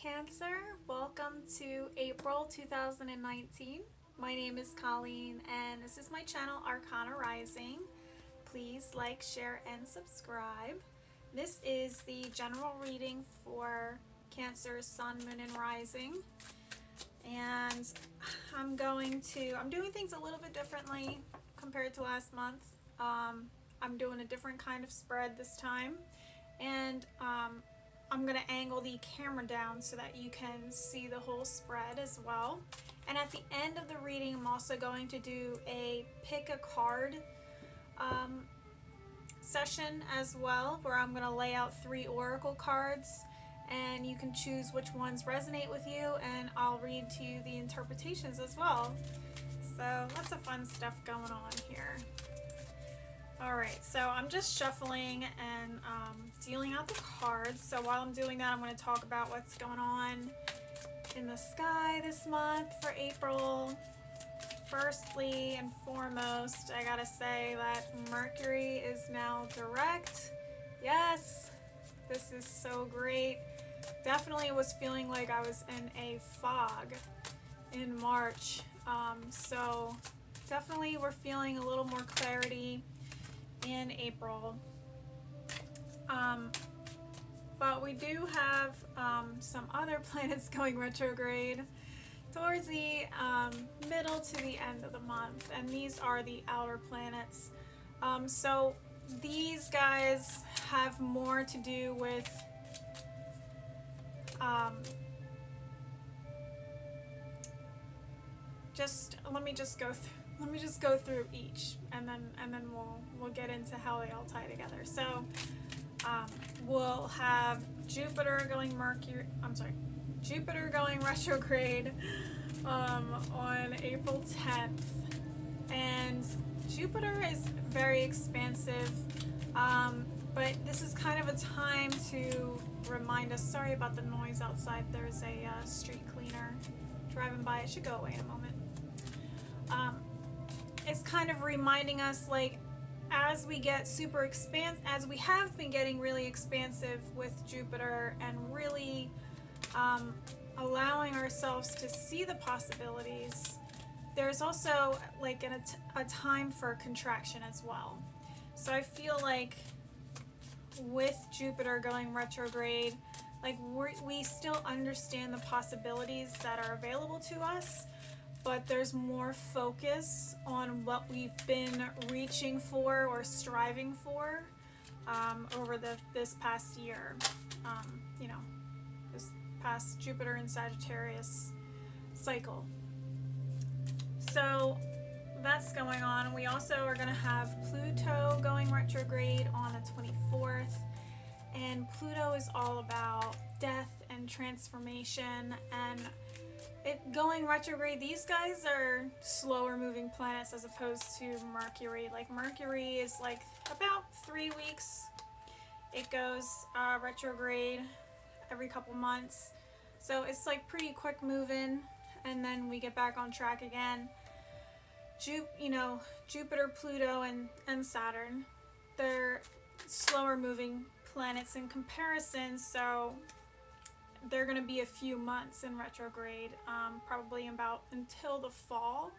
Cancer. Welcome to April 2019. My name is Colleen and this is my channel Arcana Rising. Please like, share, and subscribe. This is the general reading for Cancer, Sun, Moon, and Rising. And I'm doing things a little bit differently compared to last month. I'm doing a different kind of spread this time. And I'm going to angle the camera down so that you can see the whole spread as well. And at the end of the reading, I'm also going to do a pick a card session as well, where I'm going to lay out 3 oracle cards and you can choose which ones resonate with you, and I'll read to you the interpretations as well. So lots of fun stuff going on here. Alright, so I'm just shuffling and dealing out the cards. So while I'm doing that, I'm going to talk about what's going on in the sky this month for April. Firstly and foremost, I gotta say that Mercury is now direct. Yes, this is so great. Definitely was feeling like I was in a fog in March. So definitely we're feeling a little more clarity in April. But we do have some other planets going retrograde towards the middle to the end of the month, and these are the outer planets. So these guys have more to do with let me just go through each, and then we'll get into how they all tie together. So we'll have Jupiter going retrograde on April 10th, and Jupiter is very expansive, but this is kind of a time to remind us. Sorry about the noise outside. There's a street cleaner driving by. It should go away in a moment. It's kind of reminding us, like, as we get as we have been getting really expansive with Jupiter and really allowing ourselves to see the possibilities, there's also like a time for contraction as well. So I feel like with Jupiter going retrograde, like we still understand the possibilities that are available to us, but there's more focus on what we've been reaching for or striving for over this past year. This past Jupiter and Sagittarius cycle. So that's going on. We also are going to have Pluto going retrograde on the 24th. And Pluto is all about death and transformation, and it going retrograde. These guys are slower moving planets as opposed to Mercury. Like Mercury is like about 3 weeks. It goes retrograde every couple months. So it's like pretty quick moving, and then we get back on track again. Jupiter, Pluto, and Saturn, they're slower moving planets in comparison, so they're going to be a few months in retrograde, probably about until the fall.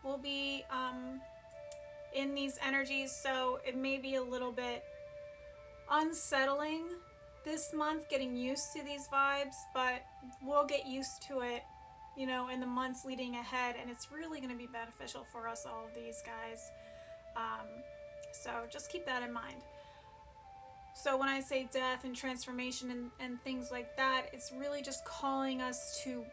We'll be in these energies, so it may be a little bit unsettling this month getting used to these vibes, but we'll get used to it, in the months leading ahead, and it's really going to be beneficial for us, all of these guys. So just keep that in mind. So when I say death and transformation and things like that, it's really just calling us to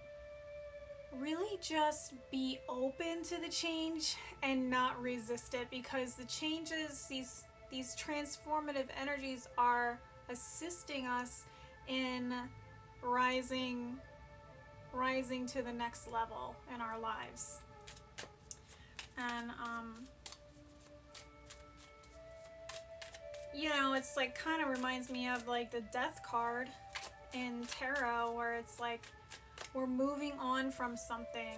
really just be open to the change and not resist it, because the changes, these transformative energies are assisting us in rising to the next level in our lives. And it's like kind of reminds me of like the death card in tarot, where it's like we're moving on from something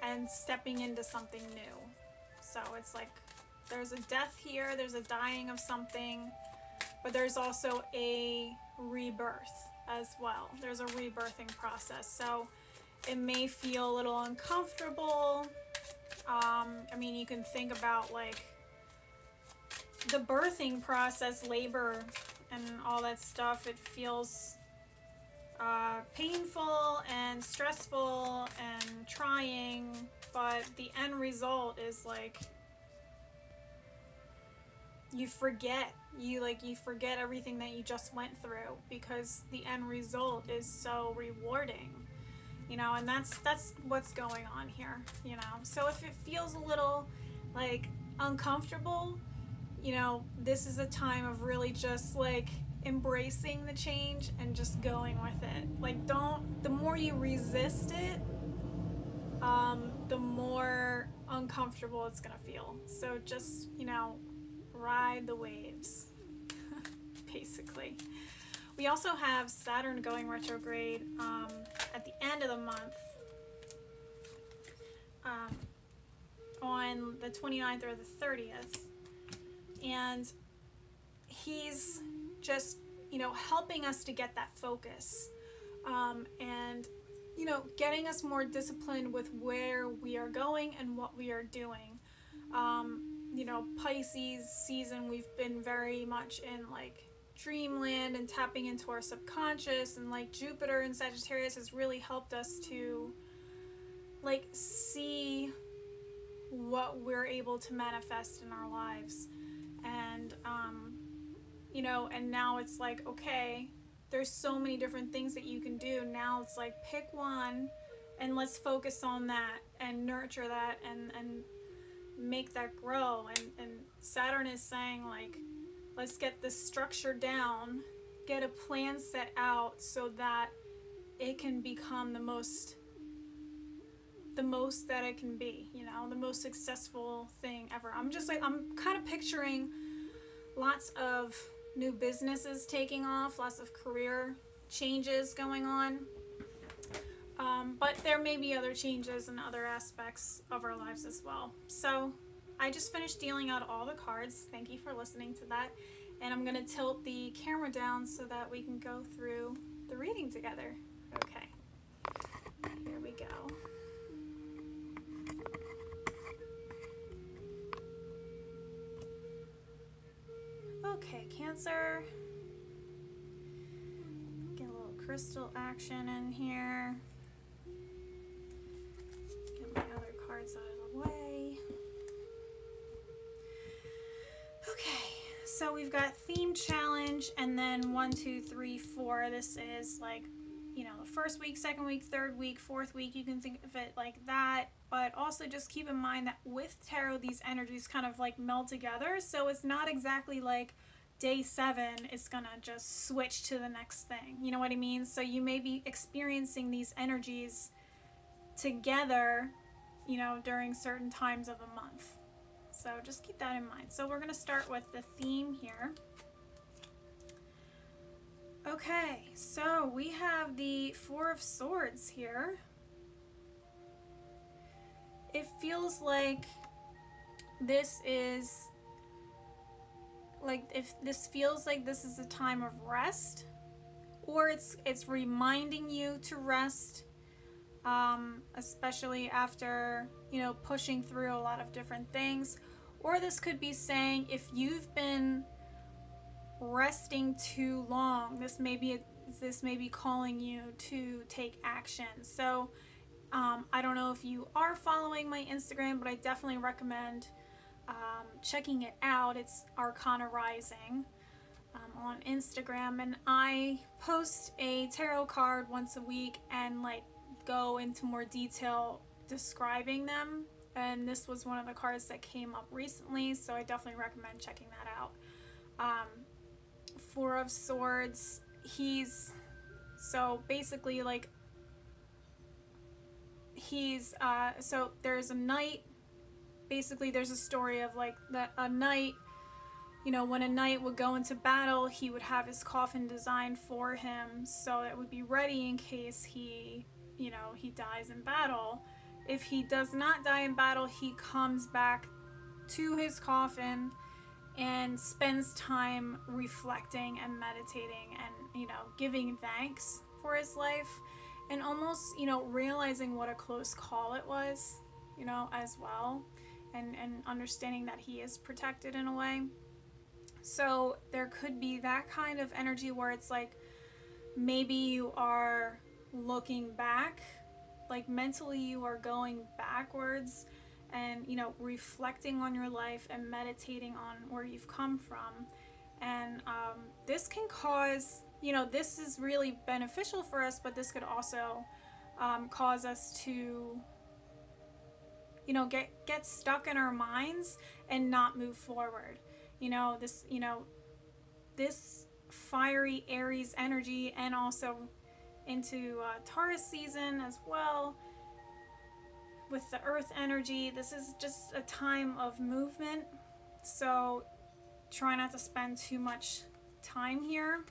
and stepping into something new. So it's like there's a death here, there's a dying of something, but there's also a rebirth. as well. There's a rebirthing process. So it may feel a little uncomfortable. I mean, you can think about like the birthing process, labor and all that stuff. It feels painful and stressful and trying, but the end result is like you forget everything that you just went through, because the end result is so rewarding, you know, and that's what's going on here, you know. So if it feels a little like uncomfortable, you know, this is a time of really just like embracing the change and just going with it. Like, the more you resist it, the more uncomfortable it's gonna feel. So just, you know, ride the waves, basically. We also have Saturn going retrograde at the end of the month, on the 29th or the 30th. And he's just, you know, helping us to get that focus, and, you know, getting us more disciplined with where we are going and what we are doing. You know, Pisces season, we've been very much in like dreamland and tapping into our subconscious, and like Jupiter and Sagittarius has really helped us to like see what we're able to manifest in our lives. And you know, and now it's like, okay, there's so many different things that you can do. Now it's like, pick one and let's focus on that and nurture that and make that grow. And Saturn is saying like, let's get this structure down, get a plan set out so that it can become the most that it can be, you know, the most successful thing ever. I'm just like, I'm kind of picturing lots of new businesses taking off, lots of career changes going on. But there may be other changes in other aspects of our lives as well. So I just finished dealing out all the cards. Thank you for listening to that. And I'm going to tilt the camera down so that we can go through the reading together. Okay. Here we go. Okay, Cancer. Get a little crystal action in here. Get my other cards out of the way. Okay, so we've got theme challenge, and then 1, 2, 3, 4. This is like, you know, the first week, second week, third week, fourth week. You can think of it like that. But also just keep in mind that with tarot, these energies kind of like meld together. So it's not exactly like day 7 is gonna just switch to the next thing. You know what I mean? So you may be experiencing these energies together, you know, during certain times of the month. So just keep that in mind. So we're gonna start with the theme here. Okay, so we have the Four of Swords here. It feels like this is like, if this feels like this is a time of rest, or it's reminding you to rest, especially after, you know, pushing through a lot of different things. Or this could be saying, if you've been resting too long, this may be calling you to take action. So I don't know if you are following my Instagram, but I definitely recommend checking it out. It's Arcana Rising on Instagram, and I post a tarot card once a week and like go into more detail describing them. And this was one of the cards that came up recently, so I definitely recommend checking that out. Four of Swords, he's so basically like he's so there's a knight. Basically there's a story of like that a knight, you know, when a knight would go into battle, he would have his coffin designed for him so it would be ready in case he, you know, he dies in battle. If he does not die in battle, he comes back to his coffin and spends time reflecting and meditating and, giving thanks for his life, and almost, realizing what a close call it was, as well, and understanding that he is protected in a way. So there could be that kind of energy where it's like maybe you are looking back, like mentally you are going backwards and, reflecting on your life and meditating on where you've come from. And this can cause, this is really beneficial for us, but this could also cause us to, get stuck in our minds and not move forward. This fiery Aries energy, and also into Taurus season as well with the earth energy. This is just a time of movement, so try not to spend too much time here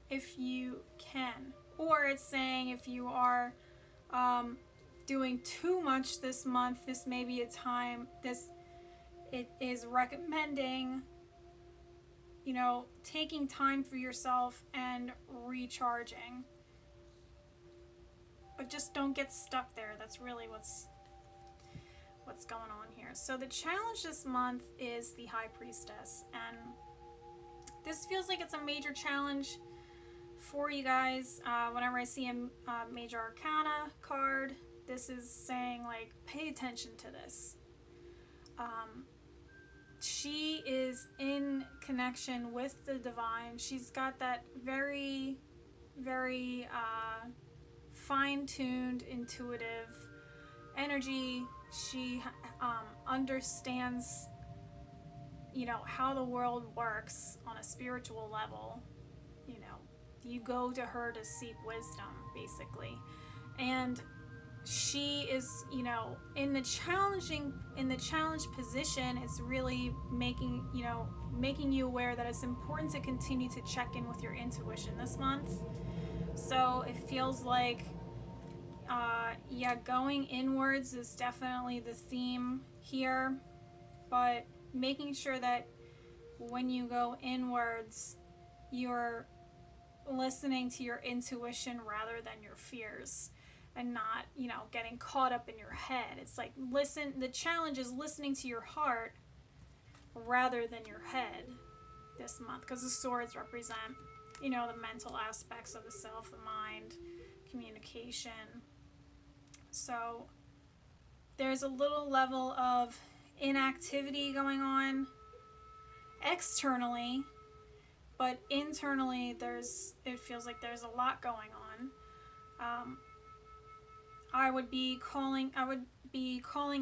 if you can. Or it's saying if you are doing too much this month, this may be a time, it is recommending, taking time for yourself and recharging. But just don't get stuck there. That's really what's going on here. So the challenge this month is the High Priestess, and this feels like it's a major challenge for you guys. Whenever I see a major arcana card, this is saying, like, pay attention to this. She is in connection with the divine. She's got that very, very fine-tuned, intuitive energy. She understands, how the world works on a spiritual level. You go to her to seek wisdom, basically. And she is, in the challenge position. It's really making you aware that it's important to continue to check in with your intuition this month. So it feels like, going inwards is definitely the theme here, but making sure that when you go inwards, you're listening to your intuition rather than your fears, and not, getting caught up in your head. It's like, the challenge is listening to your heart rather than your head this month, because the swords represent, the mental aspects of the self, the mind, communication. So there's a little level of inactivity going on externally, but internally it feels like there's a lot going on. I would be calling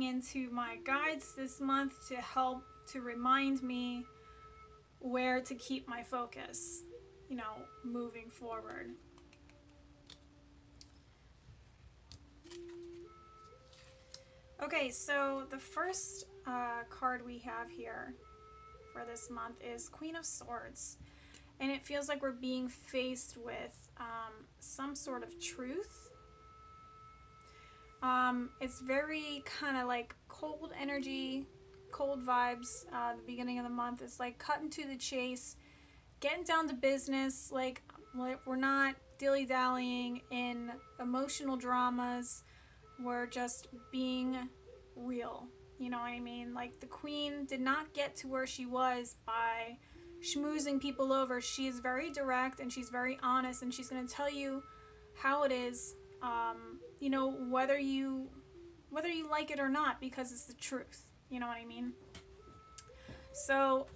into my guides this month to help to remind me where to keep my focus, moving forward. Okay, so the first card we have here for this month is Queen of Swords. And it feels like we're being faced with some sort of truth. It's very kind of like cold energy, cold vibes. The beginning of the month is like cutting to the chase, getting down to business. Like, we're not dilly-dallying in emotional dramas. We're just being real. You know what I mean? Like, the queen did not get to where she was by schmoozing people over. She is very direct and she's very honest, and she's going to tell you how it is, whether you like it or not, because it's the truth. You know what I mean? So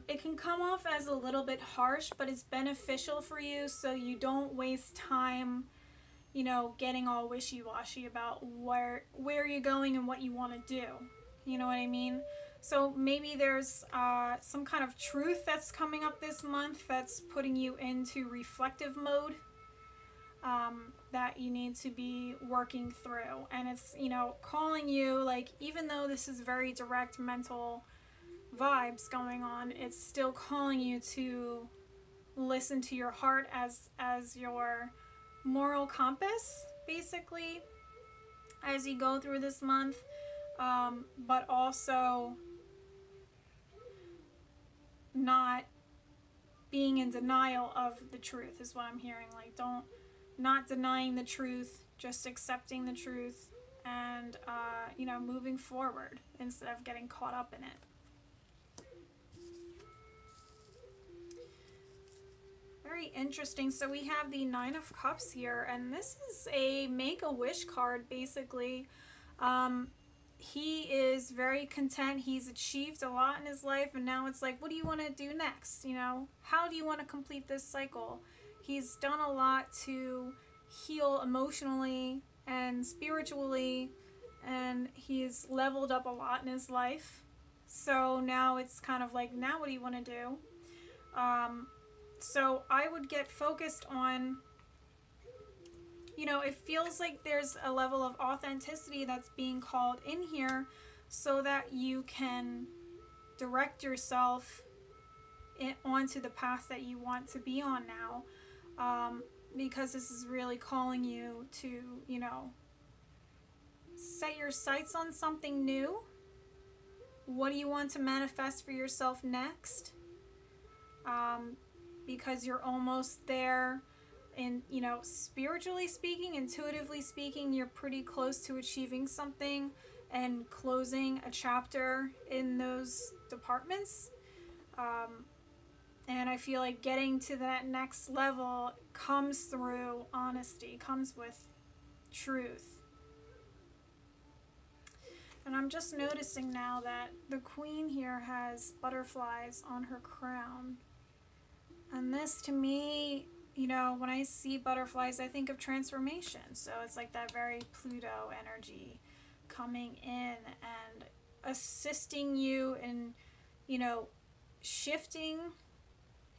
it can come off as a little bit harsh, but it's beneficial for you, so you don't waste time, getting all wishy-washy about where you're going and what you want to do. You know what I mean? So maybe there's some kind of truth that's coming up this month that's putting you into reflective mode, that you need to be working through. And it's, calling you, like, even though this is very direct mental vibes going on, it's still calling you to listen to your heart as your moral compass, basically, as you go through this month. But also not being in denial of the truth is what I'm hearing. Like, not denying the truth, just accepting the truth and, moving forward instead of getting caught up in it. Very interesting. So we have the Nine of Cups here, and this is a Make-A-Wish card, basically. He is very content. He's achieved a lot in his life, and now it's like, what do you want to do next? How do you want to complete this cycle? He's done a lot to heal emotionally and spiritually, and he's leveled up a lot in his life. So now it's kind of like, now what do you want to do? So I would get focused on, it feels like there's a level of authenticity that's being called in here so that you can direct yourself onto the path that you want to be on now. Because this is really calling you to, set your sights on something new. What do you want to manifest for yourself next? Because you're almost there. And, spiritually speaking, intuitively speaking, you're pretty close to achieving something and closing a chapter in those departments. And I feel like getting to that next level comes through honesty, comes with truth. And I'm just noticing now that the Queen here has butterflies on her crown. And this, to me, when I see butterflies, I think of transformation. So it's like that very Pluto energy coming in and assisting you in, shifting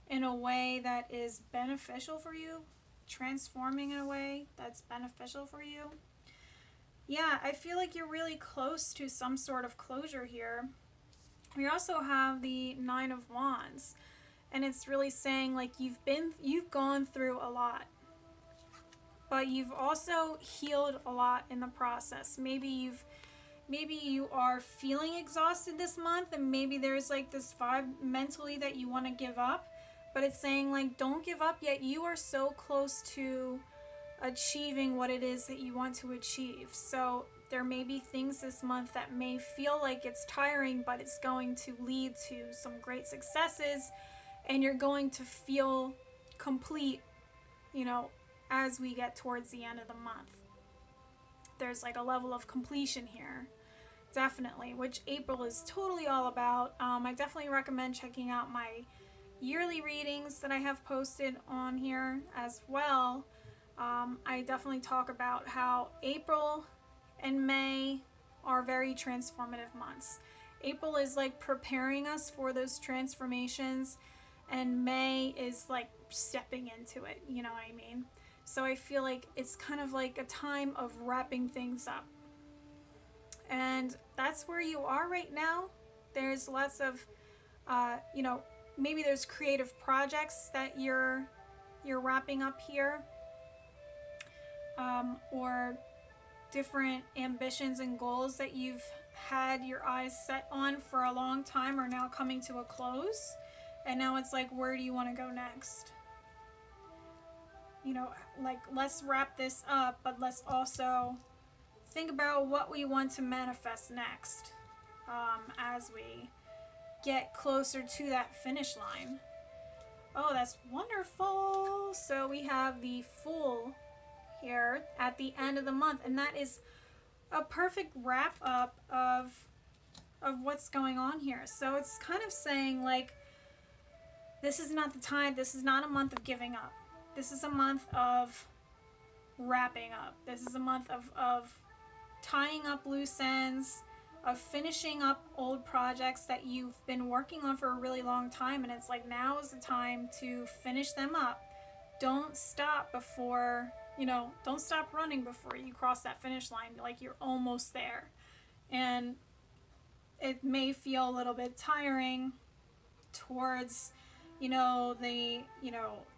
in a way that is beneficial for you, transforming in a way that's beneficial for you. Yeah, I feel like you're really close to some sort of closure here. We also have the Nine of Wands. And it's really saying, like, you've gone through a lot, but you've also healed a lot in the process. Maybe you are feeling exhausted this month, and maybe there's like this vibe mentally that you want to give up, but it's saying, like, don't give up yet. You are so close to achieving what it is that you want to achieve. So there may be things this month that may feel like it's tiring, but it's going to lead to some great successes. And you're going to feel complete, as we get towards the end of the month. There's like a level of completion here, definitely, which April is totally all about. I definitely recommend checking out my yearly readings that I have posted on here as well. I definitely talk about how April and May are very transformative months. April is like preparing us for those transformations, and May is like stepping into it, you know what I mean? So I feel like it's kind of like a time of wrapping things up. And that's where you are right now. There's lots of, maybe there's creative projects that you're wrapping up here. Or different ambitions and goals that you've had your eyes set on for a long time are now coming to a close. And now it's like, where do you want to go next? Like, let's wrap this up, but let's also think about what we want to manifest next, as we get closer to that finish line. Oh, that's wonderful. So we have the Fool here at the end of the month, and that is a perfect wrap up of what's going on here. So it's kind of saying, like, this is not the time, this is not a month of giving up. This is a month of wrapping up. This is a month of tying up loose ends, of finishing up old projects that you've been working on for a really long time, and it's like, now is the time to finish them up. Don't stop before, don't stop running before you cross that finish line. Like, you're almost there. And it may feel a little bit tiring towards,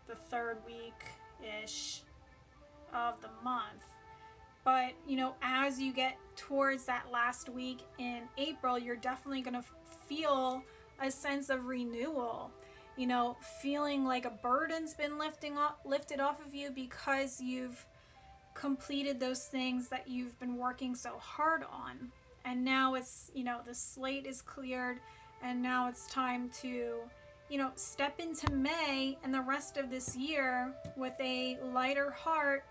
the third week-ish of the month. But, as you get towards that last week in April, you're definitely going to feel a sense of renewal, you know, feeling like a burden's been lifted off of you because you've completed those things that you've been working so hard on. And now it's, you know, the slate is cleared, and now it's time to, you know, step into May and the rest of this year with a lighter heart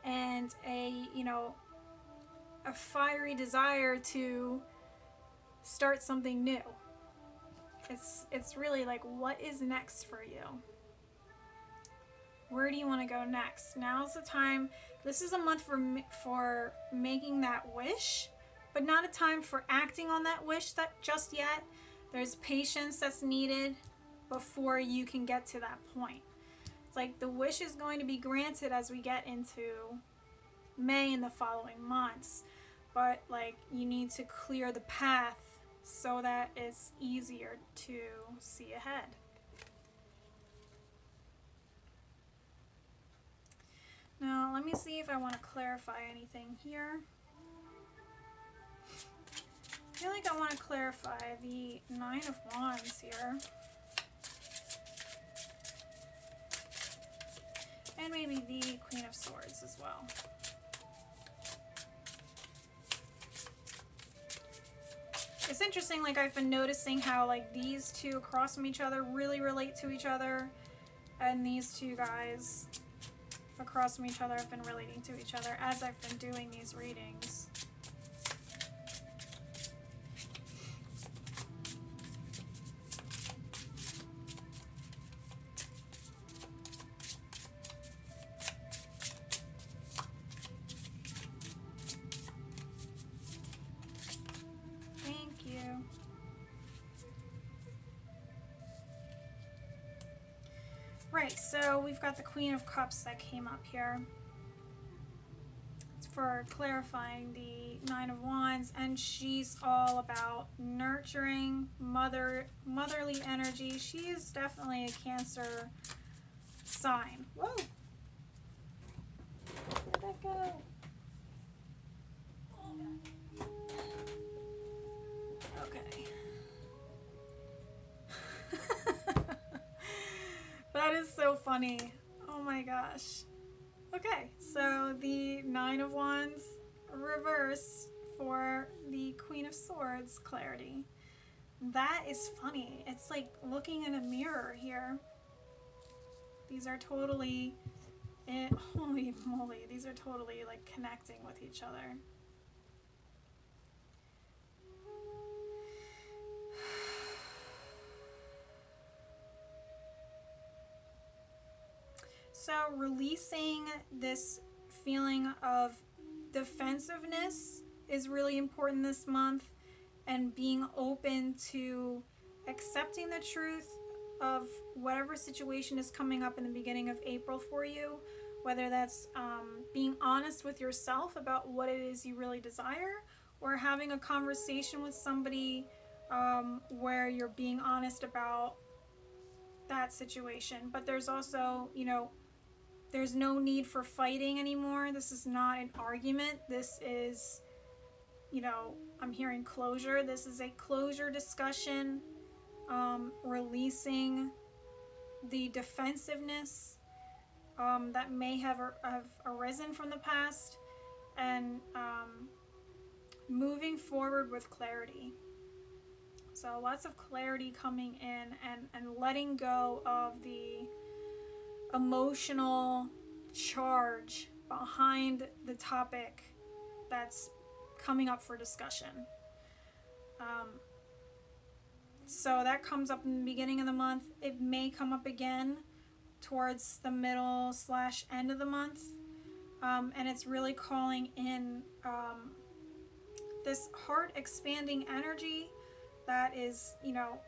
and a, you know, a fiery desire to start something new. It's really like, what is next for you? Where do you want to go next? Now's the time. This is a month for making that wish, but not a time for acting on that wish that just yet. There's patience that's needed before you can get to that point. It's like the wish is going to be granted as we get into May and the following months, but like you need to clear the path so that it's easier to see ahead. Now, let me see if I want to clarify anything here. I feel like I want to clarify the Nine of Wands here. And maybe the Queen of Swords as well. It's interesting, like I've been noticing how like these two across from each other really relate to each other, and these two guys across from each other have been relating to each other as I've been doing these readings. Right, so we've got the Queen of Cups that came up here. It's for clarifying the Nine of Wands, and she's all about nurturing, motherly energy. She is definitely a Cancer sign. Whoa! Where'd that go? Okay. That is so funny. Oh my gosh. Okay, so the Nine of Wands reversed for the Queen of Swords clarity. That is funny. It's like looking in a mirror here. These are totally, holy moly, these are totally like connecting with each other. So releasing this feeling of defensiveness is really important this month, and being open to accepting the truth of whatever situation is coming up in the beginning of April for you, whether that's being honest with yourself about what it is you really desire, or having a conversation with somebody where you're being honest about that situation. But there's also, you know, there's no need for fighting anymore. This is not an argument. This is, you know, I'm hearing closure. This is a closure discussion, releasing the defensiveness that may have arisen from the past, and moving forward with clarity. So lots of clarity coming in, and letting go of the emotional charge behind the topic that's coming up for discussion. So that comes up in the beginning of the month. It may come up again towards the middle / end of the month. And it's really calling in this heart expanding energy that is, you know,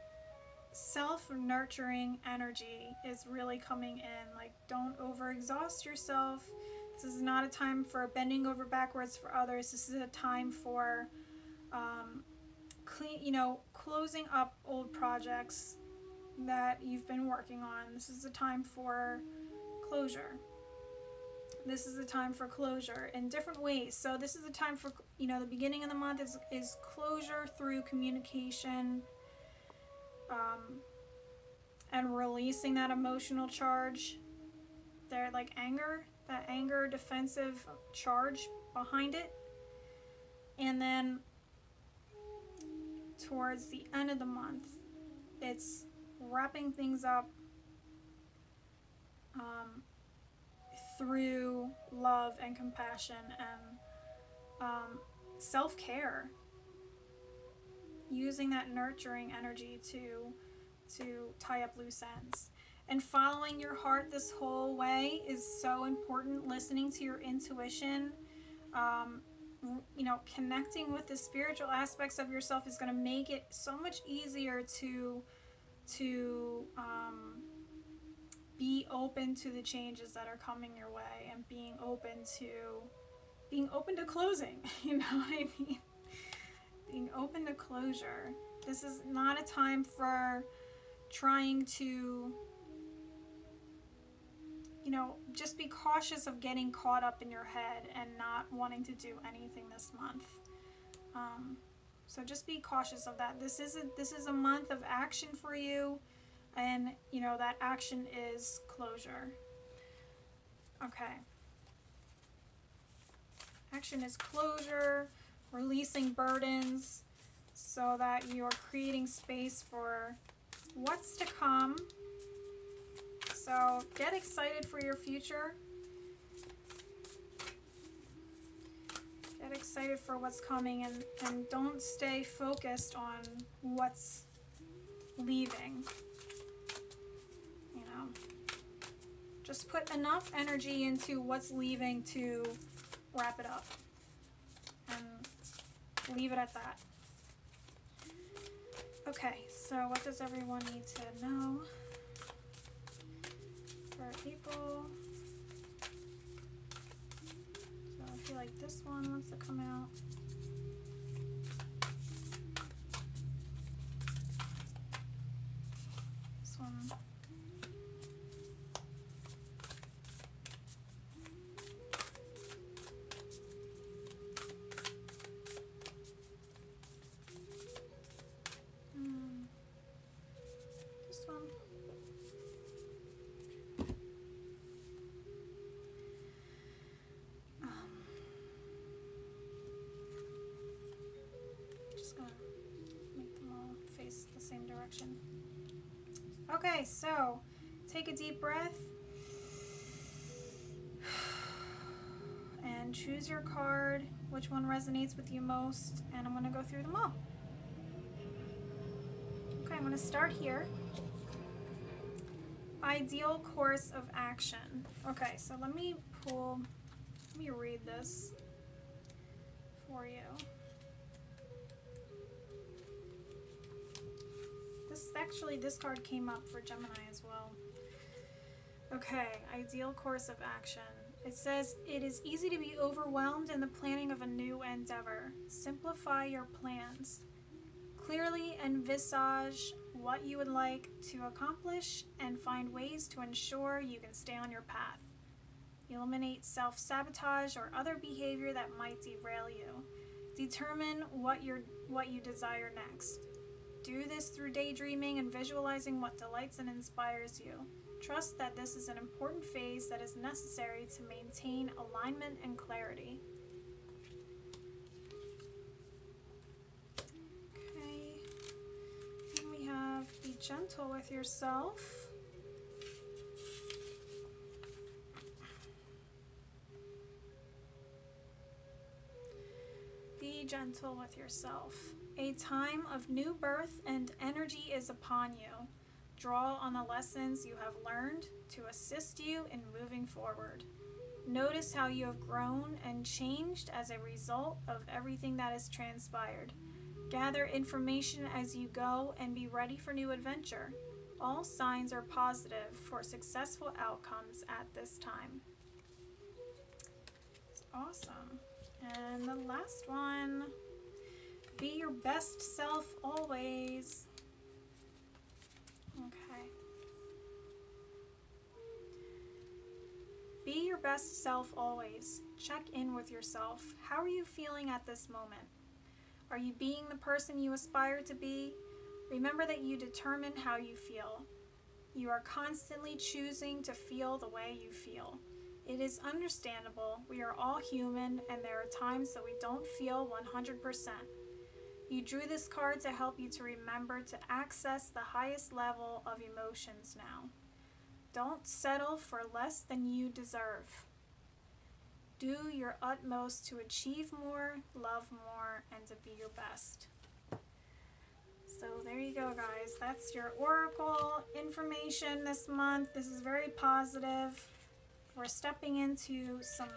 self-nurturing energy is really coming in. Like, don't overexhaust yourself. This is not a time for bending over backwards for others. This is a time for closing up old projects that you've been working on. This is a time for closure. This is a time for closure in different ways. So this is a time for, you know, the beginning of the month is closure through communication, and releasing that emotional charge there, like anger, that anger defensive charge behind it. And then towards the end of the month, it's wrapping things up through love and compassion and self-care, using that nurturing energy to tie up loose ends. And following your heart this whole way is so important. Listening to your intuition, connecting with the spiritual aspects of yourself is going to make it so much easier to be open to the changes that are coming your way, and being open to closing. You know what I mean? Being open to closure. This is not a time for trying to, just be cautious of getting caught up in your head and not wanting to do anything this month. So just be cautious of that. This is a month of action for you, and that action is closure. Okay. Action is closure, releasing burdens, so that you're creating space for what's to come. So get excited for your future. Get excited for what's coming, and don't stay focused on what's leaving. Just put enough energy into what's leaving to wrap it up. And leave it at that. Okay, so what does everyone need to know for April? So I feel like this one wants to come out. This one. Same direction. Okay, so take a deep breath and choose your card, which one resonates with you most, and I'm going to go through them all. Okay, I'm going to start here. Ideal course of action. Okay, so let me read this for you. This card came up for Gemini as well. Okay, ideal course of action. It says, it is easy to be overwhelmed in the planning of a new endeavor. Simplify your plans. Clearly envisage what you would like to accomplish and find ways to ensure you can stay on your path. Eliminate self-sabotage or other behavior that might derail you. Determine what you desire next. Do this through daydreaming and visualizing what delights and inspires you. Trust that this is an important phase that is necessary to maintain alignment and clarity. Okay. Then we have be gentle with yourself. Be gentle with yourself. A time of new birth and energy is upon you. Draw on the lessons you have learned to assist you in moving forward. Notice how you have grown and changed as a result of everything that has transpired. Gather information as you go and be ready for new adventure. All signs are positive for successful outcomes at this time. It's awesome. And the last one. Be your best self always. Okay. Be your best self always. Check in with yourself. How are you feeling at this moment? Are you being the person you aspire to be? Remember that you determine how you feel. You are constantly choosing to feel the way you feel. It is understandable. We are all human, and there are times that we don't feel 100%. You drew this card to help you to remember to access the highest level of emotions now. Don't settle for less than you deserve. Do your utmost to achieve more, love more, and to be your best. So there you go, guys. That's your oracle information this month. This is very positive. We're stepping into some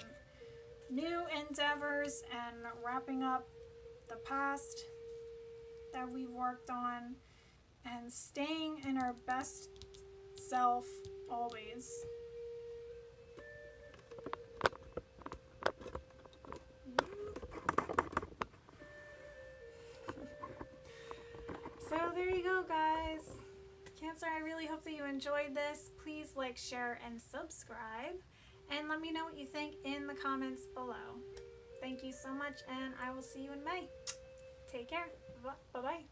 new endeavors and wrapping up the past that we've worked on and staying in our best self always. So there you go, guys. Cancer, I really hope that you enjoyed this. Please like, share, and subscribe. And let me know what you think in the comments below. Thank you so much, and I will see you in May. Take care. Bye-bye.